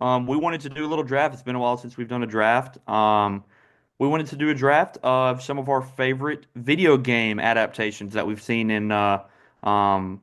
We wanted to do a little draft. It's been a while since we've done a draft. We wanted to do a draft of some of our favorite video game adaptations that we've seen in um,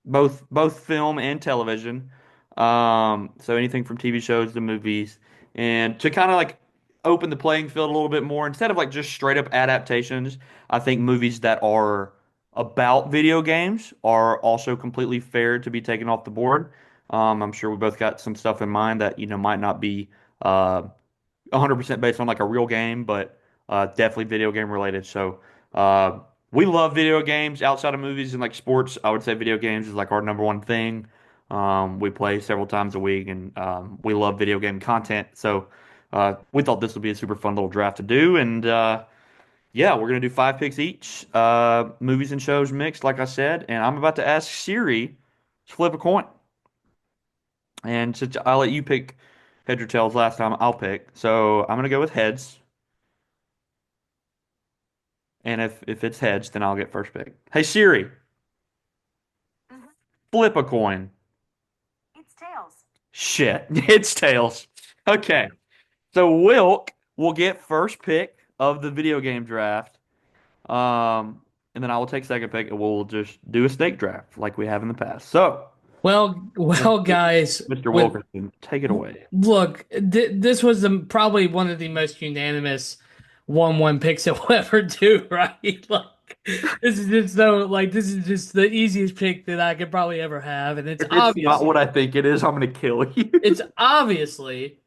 both film and television. So anything from TV shows to movies, and to kind of like open the playing field a little bit more instead of like just straight up adaptations. I think movies that are about video games are also completely fair to be taken off the board. I'm sure we both got some stuff in mind that might not be 100% based on like a real game, but definitely video game related. So uh, we love video games outside of movies and like sports. I would say video games is like our number one thing. We play several times a week, and we love video game content. So we thought this would be a super fun little draft to do. And yeah, we're gonna do five picks each, movies and shows mixed, like I said. And I'm about to ask Siri to flip a coin. And since I'll let you pick heads or tails last time, I'll pick. So I'm gonna go with heads. And if it's heads, then I'll get first pick. Hey Siri, Mhm. flip a coin. It's tails. Shit, it's tails. Okay, so Wilk will get first pick of the video game draft. And then I will take second pick, and we'll just do a snake draft like we have in the past. So, Guys, Mr. with Wilkerson, take it away. look, this was probably one of the most unanimous 1-1 picks that we'll ever do, right? Like, this is just so like this is just the easiest pick that I could probably ever have, and If it's not what I think it is, I'm gonna kill you. it's obviously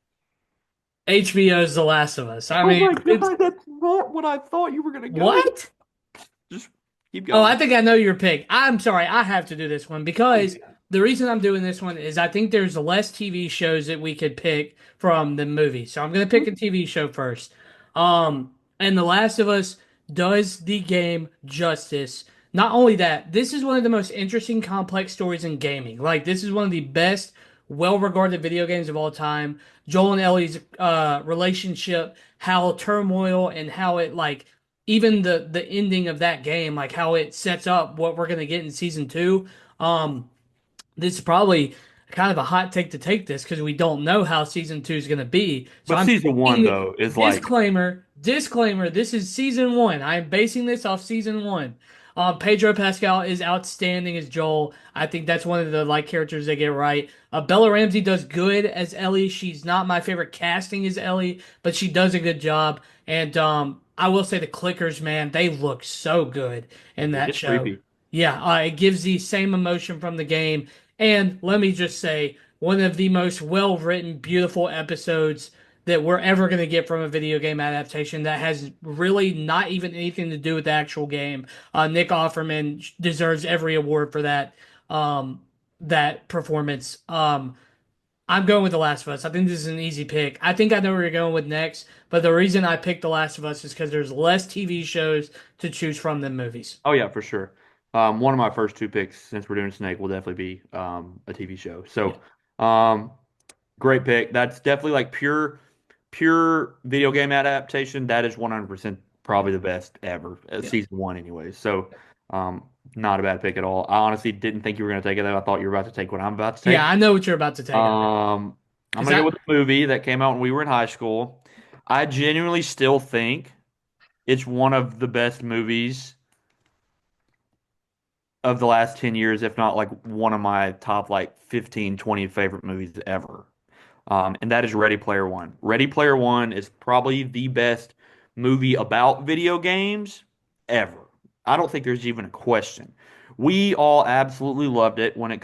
HBO's The Last of Us. I Oh mean, my it's God, that's not what I thought you were gonna go with. what? Just keep Oh, I going. think I know your pick. I'm sorry, I have to do this one because the reason I'm doing this one is I think there's less TV shows that we could pick from the movies. So I'm gonna pick a TV show first. And The Last of Us does the game justice. Not only that, this is one of the most interesting, complex stories in gaming. Like this is one of the best, well-regarded video games of all time. Joel and Ellie's relationship, how turmoil and how it like even the ending of that game, like how it sets up what we're gonna get in season two. Um, this is probably kind of a hot take to take this because we don't know how season two is gonna be. So But I'm season one taking though is like disclaimer. This is season one. I'm basing this off season one. Pedro Pascal is outstanding as Joel. I think that's one of the like characters they get right. Bella Ramsey does good as Ellie. She's not my favorite casting as Ellie, but she does a good job. And I will say the clickers, man, they look so good in it that gets show. creepy. Yeah, it gives the same emotion from the game. And let me just say, one of the most well-written, beautiful episodes that we're ever going to get from a video game adaptation that has really not even anything to do with the actual game. Nick Offerman deserves every award for that performance. I'm going with The Last of Us. I think this is an easy pick. I think I know where you're going with next, but the reason I picked The Last of Us is because there's less TV shows to choose from than movies. Oh yeah, for sure. One of my first two picks since we're doing Snake will definitely be a TV show. Yeah. So, great pick. That's definitely like pure video game adaptation. That is 100% probably the best ever, Yeah. season one anyway. So, um, not a bad pick at all. I honestly didn't think you were going to take it though. I thought you were about to take what I'm about to Yeah, take. I know what you're about to take. I think. I'm Is gonna go that with a movie that came out when we were in high school. I genuinely still think it's one of the best movies of the last 10 years, if not like one of my top like 15, 20 favorite movies ever. And that is Ready Player One. Ready Player One is probably the best movie about video games ever. I don't think there's even a question. We all absolutely loved it when it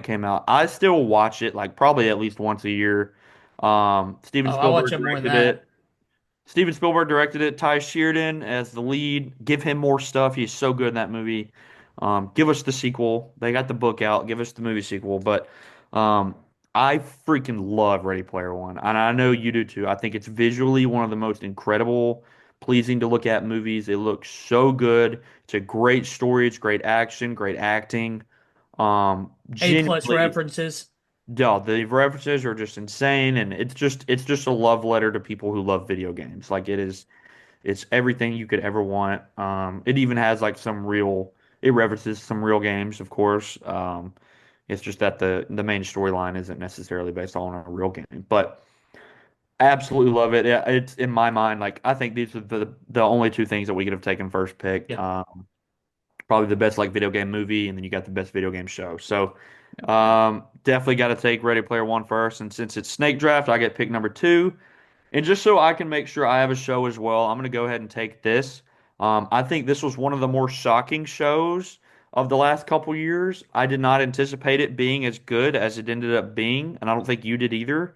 came out. I still watch it like probably at least once a year. Steven Oh, I watch Spielberg it more than directed that. it. Steven Spielberg directed it. Ty Sheridan as the lead. Give him more stuff. He's so good in that movie. Give us the sequel. They got the book out. Give us the movie sequel. But um, I freaking love Ready Player One, and I know you do too. I think it's visually one of the most incredible, pleasing to look at movies. It looks so good. It's a great story. It's great action, great acting. A plus Genuinely, references. yeah, the references are just insane, and it's just a love letter to people who love video games. Like it is, it's everything you could ever want. It even has like some real, it references some real games, of course. It's just that the main storyline isn't necessarily based on a real game. But absolutely love it. Yeah, it's in my mind, like I think these are the only two things that we could have taken first pick. Yeah. Probably the best like video game movie, and then you got the best video game show. So definitely got to take Ready Player One first. And since it's Snake Draft, I get pick number two. And just so I can make sure I have a show as well, I'm going to go ahead and take this. I think this was one of the more shocking shows of the last couple years. I did not anticipate it being as good as it ended up being, and I don't think you did either.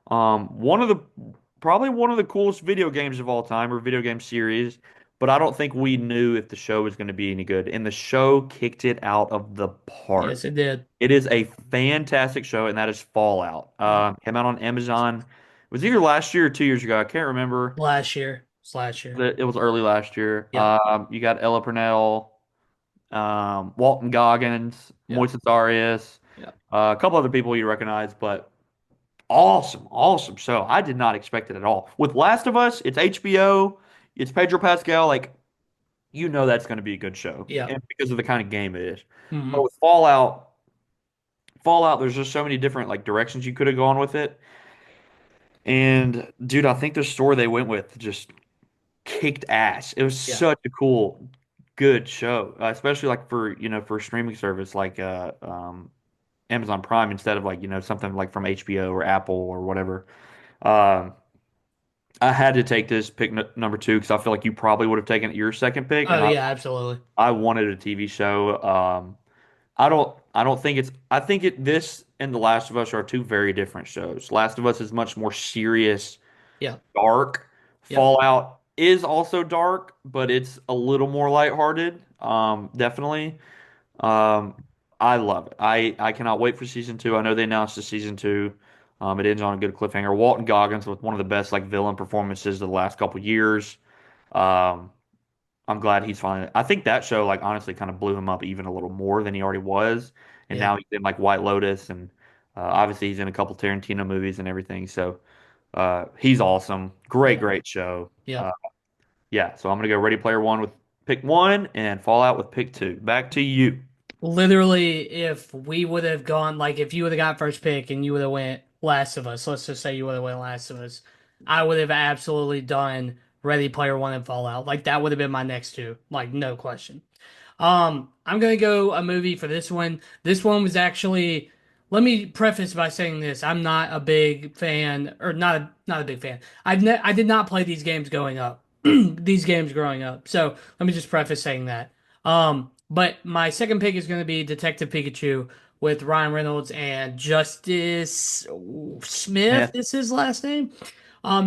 One of the probably one of the coolest video games of all time or video game series, but I don't think we knew if the show was going to be any good. And the show kicked it out of the Yes, park. it did. It is a fantastic show, and that is Fallout. Yeah. Came out on Amazon. It was either last year or 2 years ago. I can't remember. Last year. It's last year. It was early last year. Yeah. You got Ella Purnell, Walton Goggins, Yeah. Moises Arias, Yeah. a couple other people you recognize, but awesome, awesome show. I did not expect it at all. With Last of Us, it's HBO, it's Pedro Pascal. Like, you know that's going to be a good show, Yeah. and because of the kind of game it is. But Hmm. with Fallout, there's just so many different like directions you could have gone with it. And dude, I think the story they went with just kicked ass. It was Yeah. such a cool, good show, especially like for for a streaming service like Amazon Prime instead of like something like from HBO or Apple or whatever. Um, I had to take this pick number two because I feel like you probably would have taken your second pick, Oh and I yeah, absolutely. I wanted a TV show. I don't think it's I think it this and The Last of Us are two very different shows. Last of Us is much more serious, Yeah. dark. Yep. Fallout is also dark, but it's a little more lighthearted. Definitely. Um, I love it. I cannot wait for season two. I know they announced the season two. It ends on a good cliffhanger. Walton Goggins with one of the best like villain performances of the last couple years. Um, I'm glad he's finally. I think that show like honestly kind of blew him up even a little more than he already was, and Yeah. now he's in like White Lotus, and obviously he's in a couple Tarantino movies and everything. So he's awesome. Great, Yeah. great show. Yeah. Yeah. So I'm gonna go Ready Player One with pick one and Fallout with pick two. Back to you. Literally, if we would have gone, like, if you would have got first pick and you would have went Last of Us, let's just say you would have went Last of Us, I would have absolutely done Ready Player One and Fallout. Like, that would have been my next two. Like, no question. I'm gonna go a movie for this one. This one was actually. Let me preface by saying this: I'm not a big fan, or not a big fan. I did not play these games growing up. These games growing up. So let me just preface saying that. But my second pick is gonna be Detective Pikachu with Ryan Reynolds and Justice Smith Smith. is his last name.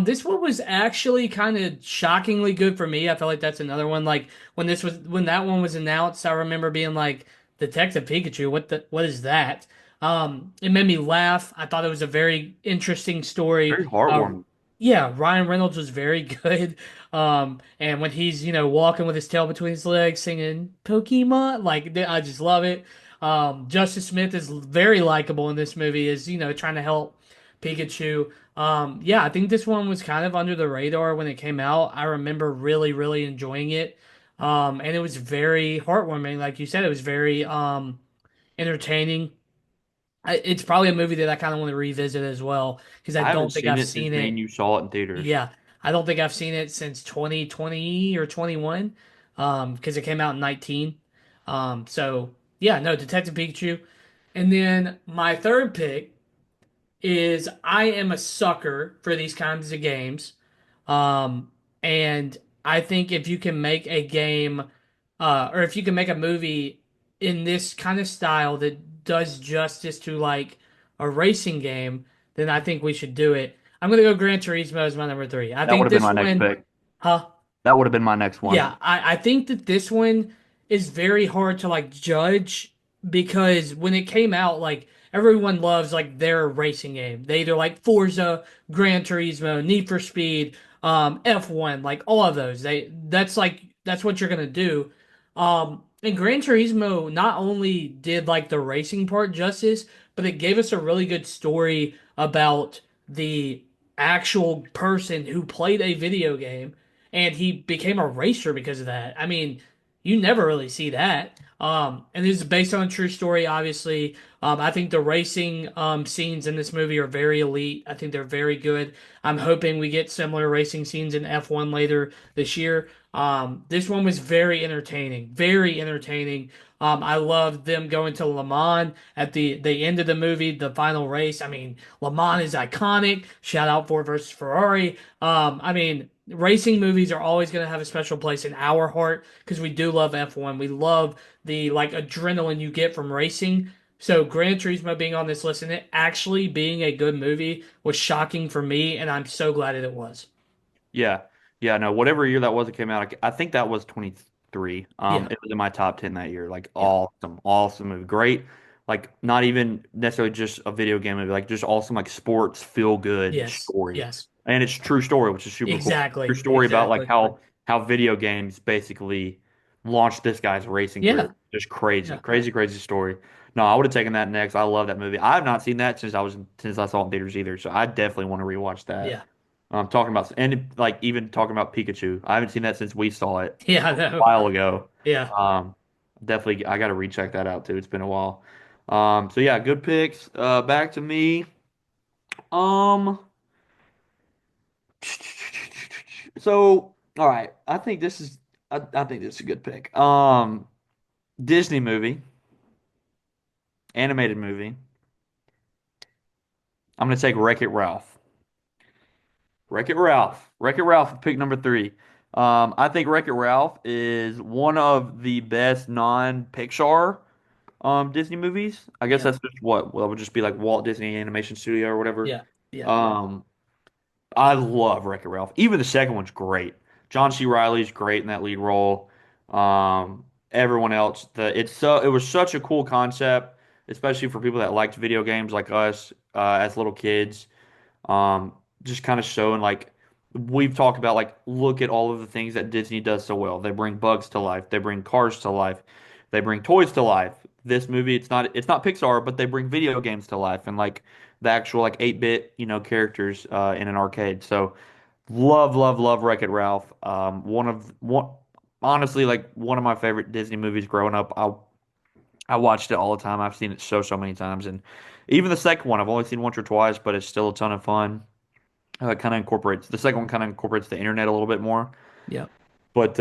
This one was actually kind of shockingly good for me. I feel like that's another one. Like when that one was announced, I remember being like, Detective Pikachu, what is that? It made me laugh. I thought it was a very interesting story. Very heartwarming. Yeah, Ryan Reynolds was very good. And when he's, walking with his tail between his legs singing Pokemon, like I just love it. Justice Smith is very likable in this movie, is, trying to help Pikachu. Yeah, I think this one was kind of under the radar when it came out. I remember really, really enjoying it. And it was very heartwarming. Like you said, it was very entertaining. It's probably a movie that I kind of want to revisit as well because I I haven't don't think seen I've it since seen me and it. you saw it in theaters. Yeah, I don't think I've seen it since 2020 or 21, because it came out in 19. So yeah, no, Detective Pikachu. And then my third pick is I am a sucker for these kinds of games. Um, and I think if you can make a game, or if you can make a movie in this kind of style that does justice to like a racing game, then I think we should do it. I'm gonna go Gran Turismo as my number three. I That would think have been this my next one, pick. huh? That would have been my next one. Yeah, I think that this one is very hard to like judge because when it came out, like everyone loves like their racing game. They either like Forza, Gran Turismo, Need for Speed, F1, like all of those. That's what you're gonna do. And Gran Turismo not only did like the racing part justice, but it gave us a really good story about the actual person who played a video game and he became a racer because of that. I mean, you never really see that. And this is based on a true story, obviously. I think the racing scenes in this movie are very elite. I think they're very good. I'm hoping we get similar racing scenes in F1 later this year. This one was very entertaining, very entertaining. I loved them going to Le Mans at the end of the movie, the final race. I mean, Le Mans is iconic. Shout out Ford versus Ferrari. I mean, racing movies are always going to have a special place in our heart because we do love F1. We love the like adrenaline you get from racing. So Gran Turismo being on this list and it actually being a good movie was shocking for me, and I'm so glad that it was. Yeah. Yeah, no, whatever year that was it came out, I think that was 23. Yeah, It was in my top 10 that year. Like yeah, awesome, awesome movie. Great. Like not even necessarily just a video game movie, like just awesome like sports feel good yes, story. yes, And it's true story, which is super cool. True exactly, story about like exactly. how video games basically launched this guy's racing career. Yeah, Just crazy, yeah, crazy, crazy story. No, I would have taken that next. I love that movie. I have not seen that since I saw it in theaters either. So I definitely want to rewatch that. yeah, Talking about and like even talking about Pikachu. I haven't seen that since we saw it yeah. I a know. while ago. Yeah. Um, Definitely I got to recheck that out too. It's been a while. So yeah, good picks. Back to me. Um, so all right, I think this is a good pick. Disney movie, animated movie. I'm gonna take Wreck-It Ralph. Wreck-It Ralph. Wreck-It Ralph, pick number three. I think Wreck-It Ralph is one of the best non-Pixar Disney movies. I guess Yeah, that's just what well, it would just be like Walt Disney Animation Studio or whatever. yeah, yeah, Um, I love Wreck-It Ralph. Even the second one's great. John C. Riley's great in that lead role. Everyone else, it was such a cool concept, especially for people that liked video games like us as little kids. Um, just kind of showing like we've talked about like look at all of the things that Disney does so well. They bring bugs to life, they bring cars to life, they bring toys to life. This movie, it's not Pixar, but they bring video games to life and like the actual like 8-bit, characters in an arcade. So love, love, love Wreck-It Ralph. One honestly like one of my favorite Disney movies growing up. I watched it all the time. I've seen it so many times and even the second one I've only seen once or twice, but it's still a ton of fun. Kind of incorporates the second one kind of incorporates the internet a little bit more. yeah. But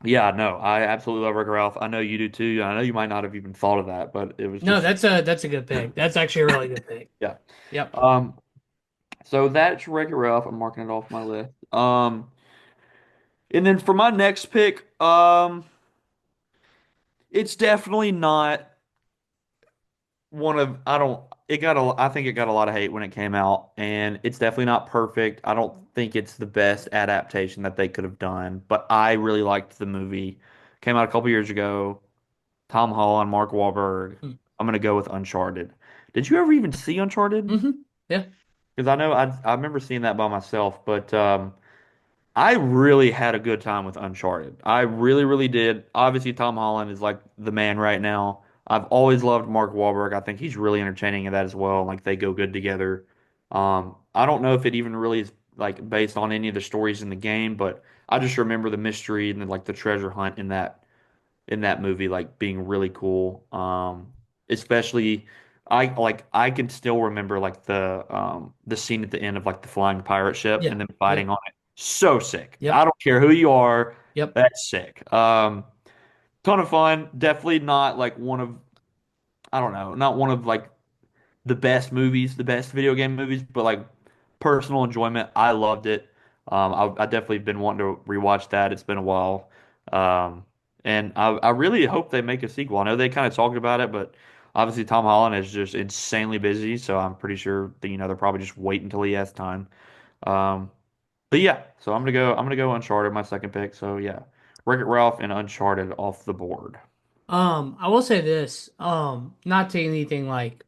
yeah, no, I absolutely love Wreck-It Ralph. I know you do too. I know you might not have even thought of that, but it was No, just that's a good pick. That's actually a really good pick. yeah. Yep. Um, so that's Wreck-It Ralph. I'm marking it off my list. And then for my next pick, it's definitely not one of I don't it got a I think it got a lot of hate when it came out, and it's definitely not perfect. I don't think it's the best adaptation that they could have done, but I really liked the movie. Came out a couple years ago. Tom Holland, Mark Wahlberg. I'm gonna go with Uncharted. Did you ever even see Uncharted? Mm-hmm. Yeah. Because I know I remember seeing that by myself, but I really had a good time with Uncharted. I really, really did. Obviously, Tom Holland is like the man right now. I've always loved Mark Wahlberg. I think he's really entertaining in that as well. Like they go good together. I don't know if it even really is like based on any of the stories in the game, but I just remember the mystery and like the treasure hunt in that movie like being really cool. Especially I can still remember like the scene at the end of like the flying pirate ship Yeah. and then Yep. fighting on it. So sick. I Yep. don't care who you are. Yep. That's sick. Ton of fun. Definitely not like one of I don't know, not one of like the best movies, the best video game movies, but like personal enjoyment. I loved it. I definitely been wanting to rewatch that. It's been a while. And I really hope they make a sequel. I know they kind of talked about it, but obviously Tom Holland is just insanely busy, so I'm pretty sure that they're probably just waiting until he has time. Um, but yeah, so I'm gonna go Uncharted, my second pick. So yeah, Wreck-It Ralph and Uncharted off the board. I will say this, not to anything like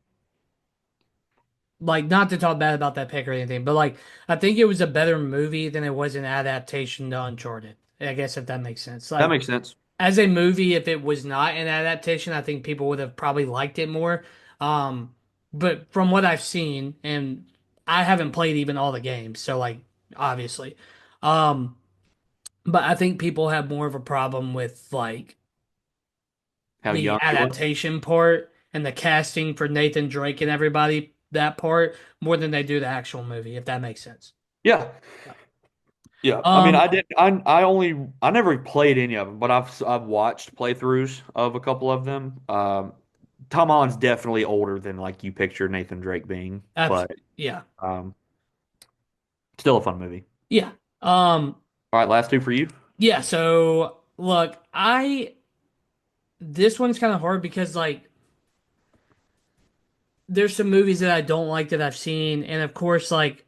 not to talk bad about that pick or anything, but like I think it was a better movie than it was an adaptation to Uncharted. I guess if that makes sense. That Like makes sense. as a movie, if it was not an adaptation, I think people would have probably liked it more. Um, but from what I've seen, and I haven't played even all the games, so like obviously, um, but I think people have more of a problem with like How the young he was. adaptation part and the casting for Nathan Drake and everybody, that part, more than they do the actual movie, if that makes sense. Yeah. Yeah. Yeah. I mean, Um, I never played any of them, but I've watched playthroughs of a couple of them. Tom Holland's definitely older than like you picture Nathan Drake being, abs but yeah. um, still a fun movie. Yeah. Um, All right, last two for you. yeah, so look, this one's kind of hard because like there's some movies that I don't like that I've seen, and of course, like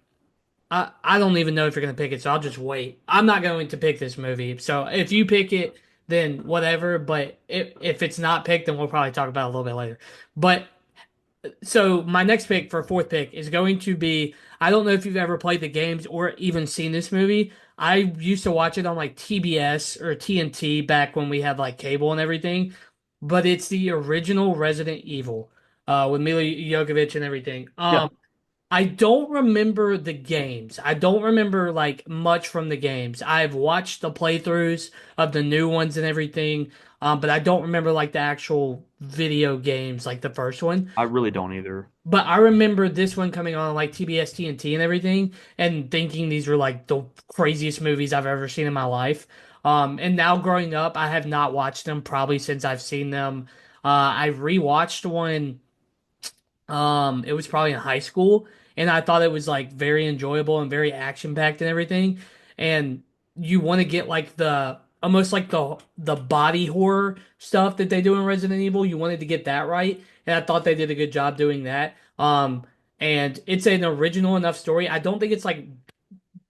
I don't even know if you're gonna pick it, so I'll just wait. I'm not going to pick this movie. So if you pick it, then whatever. But if it's not picked, then we'll probably talk about it a little bit later. But so my next pick for fourth pick is going to be I don't know if you've ever played the games or even seen this movie. I used to watch it on like TBS or TNT back when we had like cable and everything. But it's the original Resident Evil with Mila Jovovich and everything. Yeah, I don't remember the games. I don't remember like much from the games. I've watched the playthroughs of the new ones and everything, but I don't remember like the actual video games, like the first one. I really don't either. But I remember this one coming on like TBS, TNT, and everything, and thinking these were like the craziest movies I've ever seen in my life. And now growing up, I have not watched them probably since I've seen them. I rewatched one. It was probably in high school, and I thought it was like very enjoyable and very action packed and everything. And you want to get like the almost like the body horror stuff that they do in Resident Evil. You wanted to get that right, and I thought they did a good job doing that. And it's an original enough story. I don't think it's like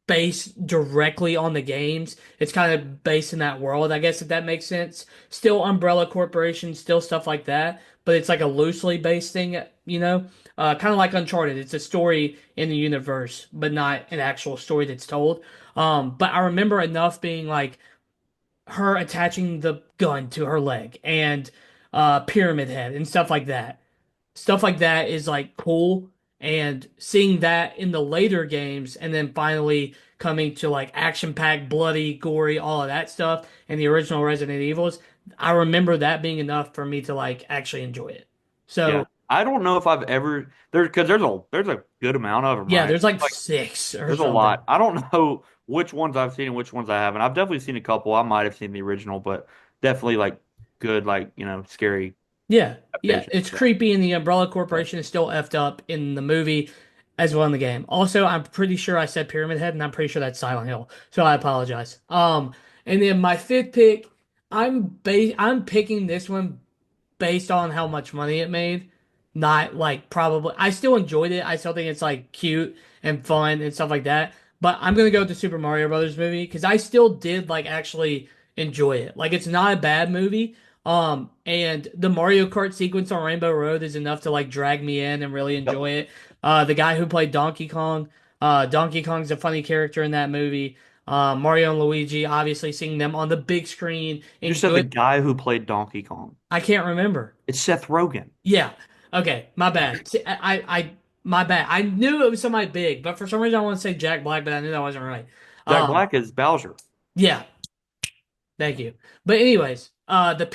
based directly on the games. It's kind of based in that world, I guess, if that makes sense. Still Umbrella Corporation, still stuff like that, but it's like a loosely based thing, you know? Kind of like Uncharted. It's a story in the universe, but not an actual story that's told. But I remember enough being like her attaching the gun to her leg and Pyramid Head and stuff like that is like cool, and seeing that in the later games and then finally coming to like action-packed, bloody, gory, all of that stuff and the original Resident Evils, I remember that being enough for me to like actually enjoy it. Yeah, So I don't know if I've ever because there's a good amount of them, yeah, right? there's like Like six or there's a something. lot. I don't know which ones I've seen and which ones I haven't. I've definitely seen a couple. I might have seen the original, but definitely like good, like scary Yeah, yeah, adaptations. it's Yeah, creepy, and the Umbrella yeah. Corporation is still effed up in the movie as well in the game. Also, I'm pretty sure I said Pyramid Head, and I'm pretty sure that's Silent Hill, so I apologize. And then my fifth pick, I'm picking this one based on how much money it made. Not like probably I still enjoyed it. I still think it's like cute and fun and stuff like that. But I'm gonna go with the Super Mario Brothers movie because I still did like actually enjoy it. Like it's not a bad movie. And the Mario Kart sequence on Rainbow Road is enough to like drag me in and really Yep. enjoy it. The guy who played Donkey Kong's a funny character in that movie. Mario and Luigi, obviously seeing them on the big screen You in said the good. guy who played Donkey Kong. I can't remember. It's Seth Rogen. Yeah. Okay. My bad. See, my bad. I knew it was somebody big, but for some reason I want to say Jack Black, but I knew that wasn't right. Jack Um, Black is Bowser. yeah. Thank you. But anyways, the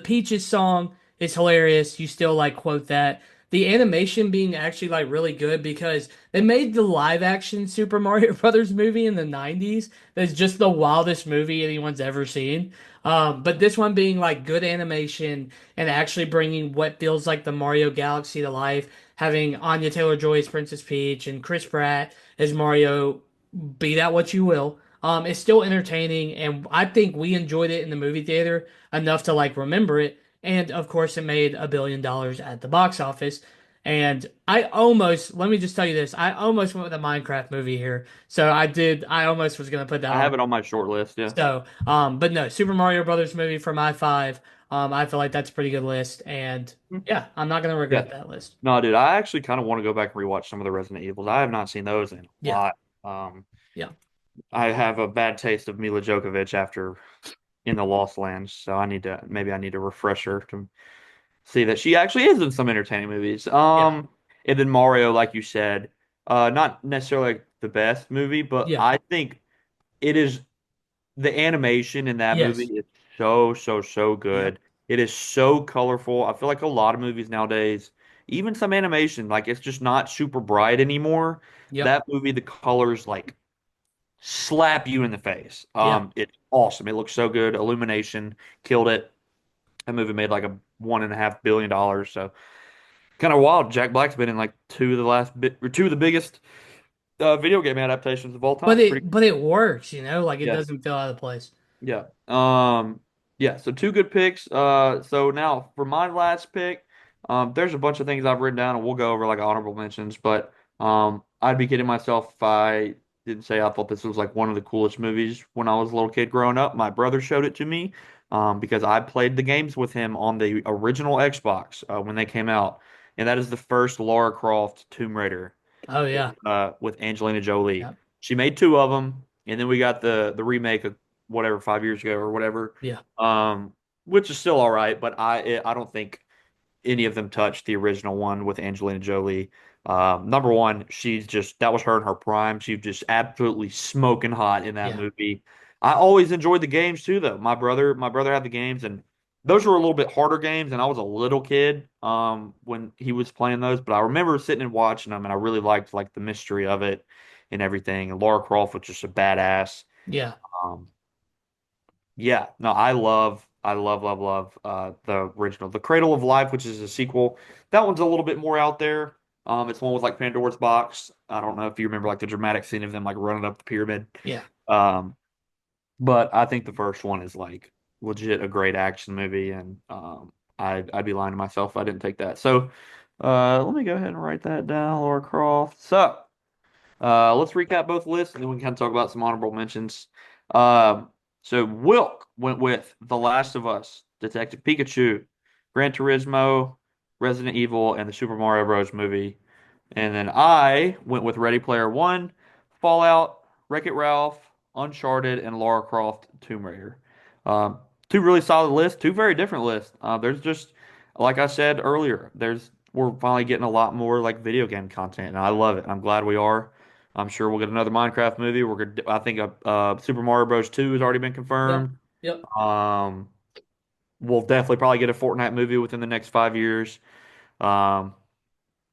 Peaches song is hilarious. You still like quote that. The animation being actually like really good because they made the live action Super Mario Brothers movie in the 90s. That's just the wildest movie anyone's ever seen. But this one being like good animation and actually bringing what feels like the Mario Galaxy to life, having Anya Taylor-Joy as Princess Peach and Chris Pratt as Mario, be that what you will. It's still entertaining, and I think we enjoyed it in the movie theater enough to like remember it. And of course, it made $1 billion at the box office. And let me just tell you this, I almost went with a Minecraft movie here. So I did, I almost was going to put that I on. have it on my short list. Yeah. So, but no, Super Mario Brothers movie for my five. I feel like that's a pretty good list. And Hmm. yeah, I'm not going to Yeah. regret that list. No, dude, I actually kind of want to go back and rewatch some of the Resident Evils. I have not seen those in a Yeah, lot. Um, yeah, I have a bad taste of Mila Djokovic after in the Lost Lands, so I need to refresh her to see that she actually is in some entertaining movies. yeah, And then Mario, like you said, not necessarily like the best movie, but yeah. I think it is the animation in that movie Yes, is so yep, good. It is so colorful. I feel like a lot of movies nowadays, even some animation, like it's just not super bright anymore. Yep. That movie, the colors like slap you in the face. Yeah. It's awesome. It looks so good. Illumination killed it. That movie made like a $1.5 billion. So kind of wild. Jack Black's been in like two of the biggest video game adaptations of all But time. It's pretty. it works, like it Yes. doesn't feel out of place. Yeah. Yeah, so two good picks. So now for my last pick, there's a bunch of things I've written down and we'll go over like honorable mentions, but I'd be kidding myself if I didn't say I thought this was like one of the coolest movies when I was a little kid growing up. My brother showed it to me because I played the games with him on the original Xbox when they came out. And that is the first Lara Croft Tomb Raider Oh yeah. with Angelina Jolie. Yeah. She made two of them, and then we got the remake of whatever 5 years ago or whatever, Yeah. um, which is still all right. But I don't think any of them touched the original one with Angelina Jolie. Number one, she's just that was her in her prime. She was just absolutely smoking hot in that Yeah. movie. I always enjoyed the games too, though. My brother had the games, and those were a little bit harder games. And I was a little kid when he was playing those, but I remember sitting and watching them, and I really liked like the mystery of it and everything. And Laura Croft was just a badass. Yeah. Um, yeah, no, love the original. The Cradle of Life, which is a sequel. That one's a little bit more out there. It's one with like Pandora's Box. I don't know if you remember like the dramatic scene of them like running up the pyramid. Yeah. Um, but I think the first one is like legit a great action movie, and I'd be lying to myself if I didn't take that. So let me go ahead and write that down, Laura Croft. So. Let's recap both lists and then we can kind of talk about some honorable mentions. Um, so Wilk went with The Last of Us, Detective Pikachu, Gran Turismo, Resident Evil, and the Super Mario Bros. Movie. And then I went with Ready Player One, Fallout, Wreck-It Ralph, Uncharted, and Lara Croft Tomb Raider. Um, two really solid lists, two very different lists. There's just, like I said earlier, we're finally getting a lot more like video game content, and I love it. I'm glad we are. I'm sure we'll get another Minecraft movie. I think Super Mario Bros. 2 has already been Yep. confirmed. Yep. Um, we'll definitely probably get a Fortnite movie within the next 5 years. Um,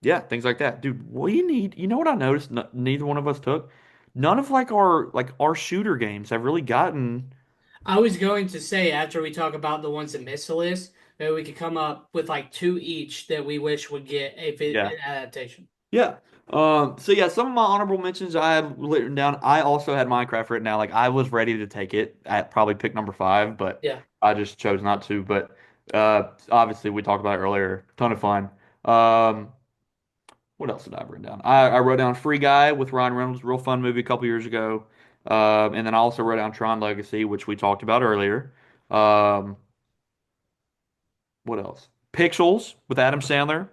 yeah, things like that, dude. We need. You know what I noticed? Neither one of us took. None of like our shooter games have really gotten. I was going to say after we talk about the ones that missed the list, maybe we could come up with like two each that we wish would get Yeah, an adaptation. yeah. So yeah, some of my honorable mentions I had written down. I also had Minecraft written down. Like I was ready to take it at probably pick number five, but Yeah. I just chose not to. But obviously we talked about it earlier. Ton of fun. Um, what else did I have written down? I wrote down Free Guy with Ryan Reynolds, real fun movie a couple years ago. And then I also wrote down Tron Legacy, which we talked about earlier. Um, what else? Pixels with Adam Sandler.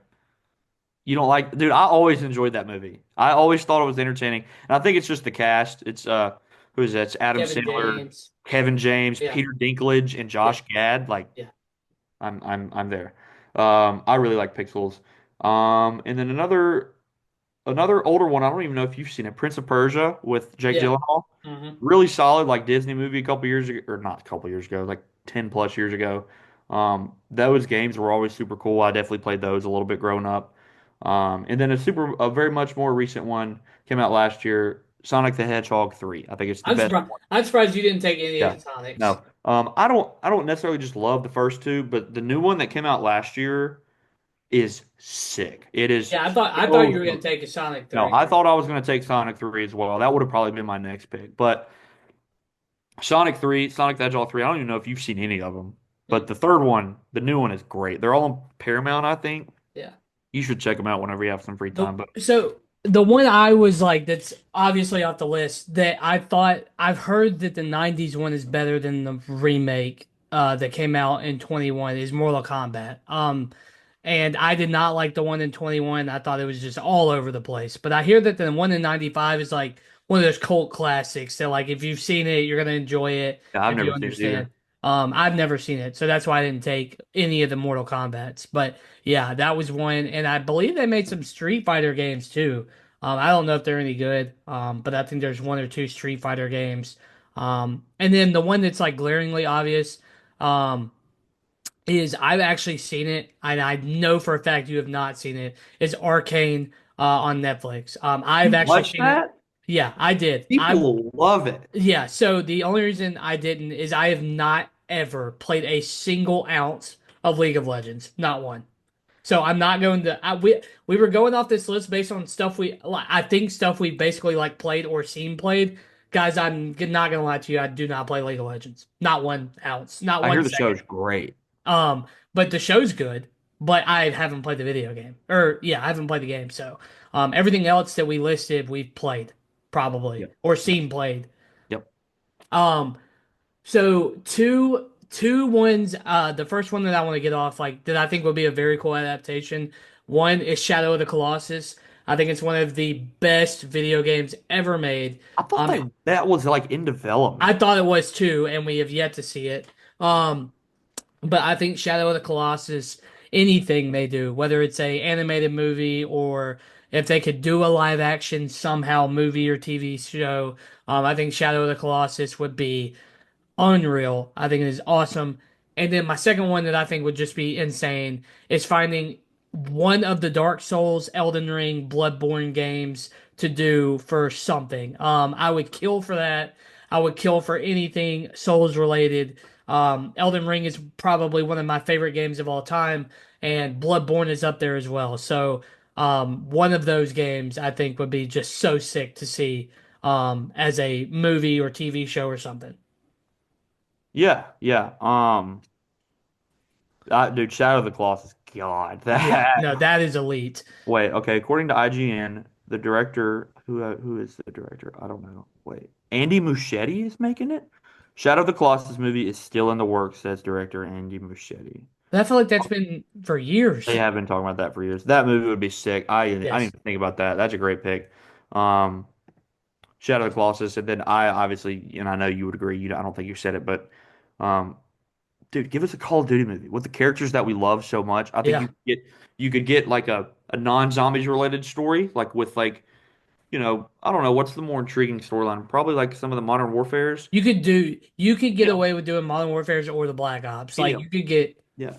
You don't like, dude, I always enjoyed that movie. I always thought it was entertaining. And I think it's just the cast. It's who is that? It's Adam Kevin Sandler, James. Kevin James, Yeah. Peter Dinklage, and Yeah. Josh Gad. Like Yeah. I'm there. I really like Pixels. And then another older one, I don't even know if you've seen it, Prince of Persia with Jake Yeah. Gyllenhaal. Hmm. Really solid, like Disney movie a couple years ago, or not a couple years ago, like 10 plus years ago. Those games were always super cool. I definitely played those a little bit growing up. And then a very much more recent one came out last year, Sonic the Hedgehog 3. I think it's the I'm best surprised. one. I'm surprised you didn't take any of Yeah. the Sonics. No. I don't necessarily just love the first two, but the new one that came out last year is sick. It is Yeah, I thought you so were gonna dope. take a Sonic No, 3. I thought I was going to take Sonic 3 as well. That would have probably been my next pick. But Sonic 3, Sonic the Hedgehog 3, I don't even know if you've seen any of them. But Mm, the third one, the new one is great. They're all on Paramount, I think. yeah. You should check them out whenever you have some free The time. But so the one I was like that's obviously off the list that I thought I've heard that the 90s one is better than the remake that came out in 21 is Mortal Kombat. And I did not like the one in 21. I thought it was just all over the place. But I hear that the one in 95 is like one of those cult classics that like if you've seen it, you're gonna enjoy it yeah, I've if you never seen it understand. either. I've never seen it, so that's why I didn't take any of the Mortal Kombats. But yeah, that was one, and I believe they made some Street Fighter games too. I don't know if they're any good, but I think there's one or two Street Fighter games. And then the one that's like glaringly obvious. Um, is I've actually seen it, and I know for a fact you have not seen it. Is Arcane on Netflix? I've You actually watched seen it. that? Yeah, I did. People love it. Yeah. So the only reason I didn't is I have not ever played a single ounce of League of Legends, not one. So I'm not going to. We were going off this list based on stuff we like. I think stuff we basically like played or seen played. Guys, I'm not gonna lie to you. I do not play League of Legends. Not one ounce. Not I hear one the second. show's great. But the show's good. But I haven't played the video game. Or yeah, I haven't played the game. So everything else that we listed, we've played probably Yep. or Yep. seen played. Yep. Um, so two ones. The first one that I want to get off, like that I think would be a very cool adaptation. One is Shadow of the Colossus. I think it's one of the best video games ever made. I thought Um, that was like in I development. thought it was too, and we have yet to see it. But I think Shadow of the Colossus, anything they do, whether it's a animated movie or if they could do a live action somehow movie or TV show, I think Shadow of the Colossus would be unreal. I think it is awesome. And then my second one that I think would just be insane is finding one of the Dark Souls, Elden Ring, Bloodborne games to do for something. I would kill for that. I would kill for anything Souls related. Elden Ring is probably one of my favorite games of all time, and Bloodborne is up there as well. So, one of those games I think would be just so sick to see as a movie or TV show or something. Yeah, yeah. Dude, Shadow of the Colossus. God, Yeah, that. no, that is elite. Wait, okay. According to IGN, the director, who is the director? I don't know. Wait, Andy Muschietti is making it. Shadow of the Colossus movie is still in the works, says director Andy Muschietti. But I feel like that's been for They years. have been talking about that for years. That movie would be sick. I didn't Yes. even think about that. That's a great pick. Um, Shadow of the Colossus, and then I obviously, and I know you would agree. I don't think you said it, but um, dude, give us a Call of Duty movie with the characters that we love so much. I think Yeah. you could get like a non-zombies related story, like with like I don't know what's the more intriguing storyline. Probably like some of the Modern Warfares. You could get Yeah, away with doing Modern Warfares or the Black Ops. any Like of you them. could get Yeah,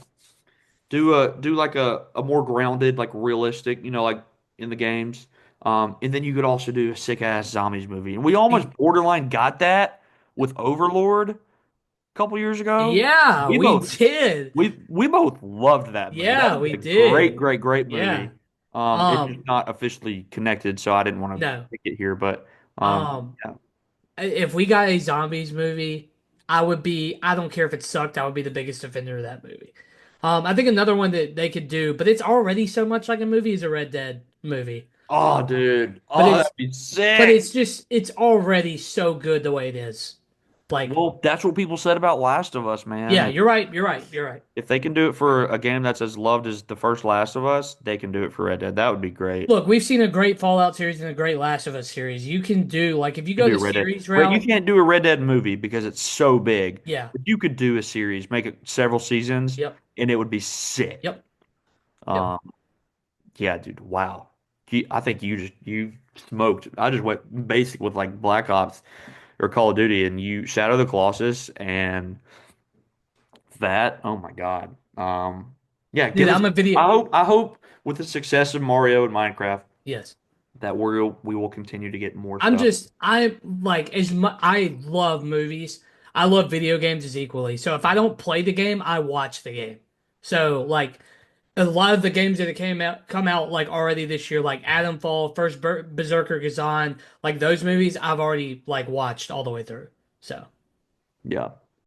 do like a more grounded, like realistic, like in the games. And then you could also do a sick ass zombies movie, and we almost borderline got that with Overlord a couple years ago. yeah, We we both did. we both loved that movie. That Yeah, was we a great, did. great, great Yeah. movie. It's just Um, not officially connected, so I didn't want to no. pick it here. But Um, yeah. if we got a zombies movie, I don't care if it sucked, I would be the biggest defender of that movie. I think another one that they could do, but it's already so much like a movie is a Red Dead movie. Oh, dude. But Oh, it's that'd be but sick. it's just it's already so good the way it is. Like, Well, that's what people said about Last of Us, man. yeah, If you're right, you're right, you're right. if they can do it for a game that's as loved as the first Last of Us, they can do it for Red Dead. That would be great. Look, we've seen a great Fallout series and a great Last of Us series. You can do like if you You go can do the Red Dead. series You route, can't do a Red Dead movie because it's so big. yeah, But you could do a series, make it several seasons, yep, and it would be sick. yep, yep. Um, yeah, dude. Wow. I think you smoked. I just went basic with like Black Ops or Call of Duty, and you Shadow the Colossus and that. Oh my God. Yeah. Dude, Give us. I'm a video. I hope with the success of Mario and Minecraft Yes. that we will continue to get more I'm stuff. just I like as much I love movies. I love video games as equally. So if I don't play the game, I watch the game. So like a lot of the games that come out like already this year, like Adam Fall, First Berserker Kazan, like those movies I've already like watched all the way through. So Yeah.